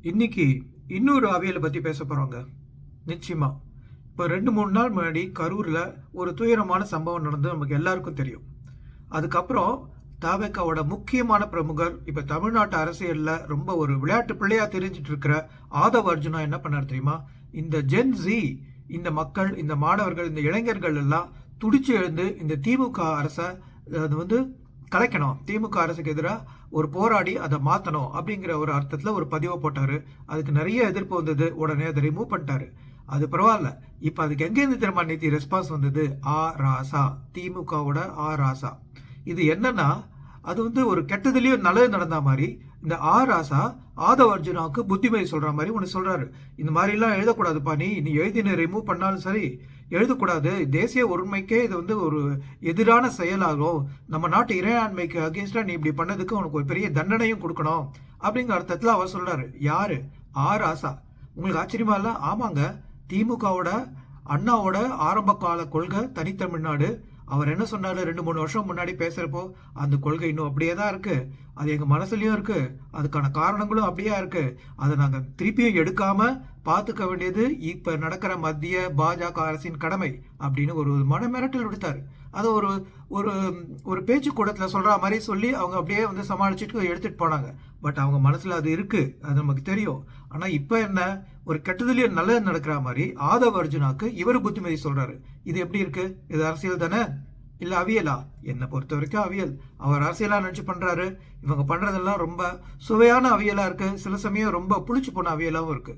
இன்னைக்கு இன்னொரு அவியலை பற்றி பேச போகிறோங்க. நிச்சயமா. இப்போ 2-3 நாள் முன்னாடி கரூரில் ஒரு துயரமான சம்பவம் நடந்து நமக்கு எல்லாருக்கும் தெரியும். அதுக்கப்புறம் தவேகாவோட முக்கியமான பிரமுகர் இப்போ தமிழ்நாட்டு அரசியலில் ரொம்ப ஒரு விளையாட்டு பிள்ளையாக தெரிஞ்சிட்டு இருக்கிற ஆதவ் அர்ஜுனா என்ன பண்ணார் தெரியுமா? இந்த ஜென் ஜி, இந்த மக்கள், இந்த மாணவர்கள், இந்த இளைஞர்கள் எல்லாம் துடிச்சு எழுந்து இந்த திமுக அரசை அது வந்து கலைக்கணும், திமுக அரசுக்கு எதிராக ஒரு போராடி அதை மாற்றணும் அப்படிங்கிற ஒரு அர்த்தத்தில் ஒரு பதிவை போட்டார். அதுக்கு நிறைய எதிர்ப்பு வந்தது. உடனே அதை ரிமூவ் பண்ணிட்டாரு. அது பரவாயில்ல. இப்போ அதுக்கு எங்கேருந்து திரும்ப நேற்று ரெஸ்பான்ஸ் வந்தது? ஆ ராசா, திமுகவோட ஆ ராசா. இது என்னன்னா, அது வந்து ஒரு கெட்டதுலேயும் நல்லது நடந்த மாதிரி இந்த ஆ ராசா ஆதவ் அர்ஜுனாவுக்கு புத்திமதி சொல்ற மாதிரி ஒன்று சொல்றாரு. இந்த மாதிரிலாம் எழுதக்கூடாதுப்பா, நீ எழுதின ரிமூவ் பண்ணாலும் சரி, எழுதக்கூடாது. தேசிய ஒருமைக்கே இது வந்து ஒரு எதிரான செயலாகும். நம்ம நாட்டு இறையாண்மைக்கு அகேன்ஸ்டா நீ இப்படி பண்ணதுக்கு உனக்கு ஒரு பெரிய தண்டனையும் கொடுக்கணும் அப்படிங்கிற அர்த்தத்தில் அவர் சொல்றாரு. யாரு? ஆ ராசா. உங்களுக்கு ஆச்சரியமா இல்ல? ஆமாங்க, திமுகவோட அண்ணாவோட ஆரம்ப கால கொள்கை தனித்தமிழ்நாடு. அவர் என்ன சொன்னாரு 2-3 வருஷம் முன்னாடி பேசுறப்போ, அந்த கொள்கை இன்னும் அப்படியே தான் இருக்கு, அது எங்க மனசுலயும் இருக்கு, அதுக்கான காரணங்களும் அப்படியே இருக்கு, அதை நாங்க திருப்பியும் எடுக்காம பார்த்துக்க வேண்டியது இப்ப நடக்கிற மத்திய பாஜக அரசின் கடமை அப்படின்னு ஒரு மன மிரட்டல் விடுத்தாரு. அதை ஒரு ஒரு ஒரு பேச்சு கூடத்துல சொல்ற மாதிரி சொல்லி அவங்க அப்படியே வந்து சமாளிச்சுட்டு எடுத்துட்டு போனாங்க. பட் அவங்க மனசுல அது இருக்கு, அது நமக்கு தெரியும். ஆனா இப்ப என்ன, ஒரு கெட்டதுலயும் நல்லது நடக்கிற மாதிரி ஆதவ் அர்ஜுனாக்கு இவர் புத்திமதி சொல்றாரு. இது எப்படி இருக்கு? இது அரசியல் தானே, இல்ல அவியலா? என்னை பொறுத்த வரைக்கும் அவியல். அவர் அரசியலா நினைச்சு பண்றாரு. இவங்க பண்றதெல்லாம் ரொம்ப சுவையான அவியலா இருக்கு, சில சமயம் ரொம்ப புளிச்சு போன அவியலாவும் இருக்கு.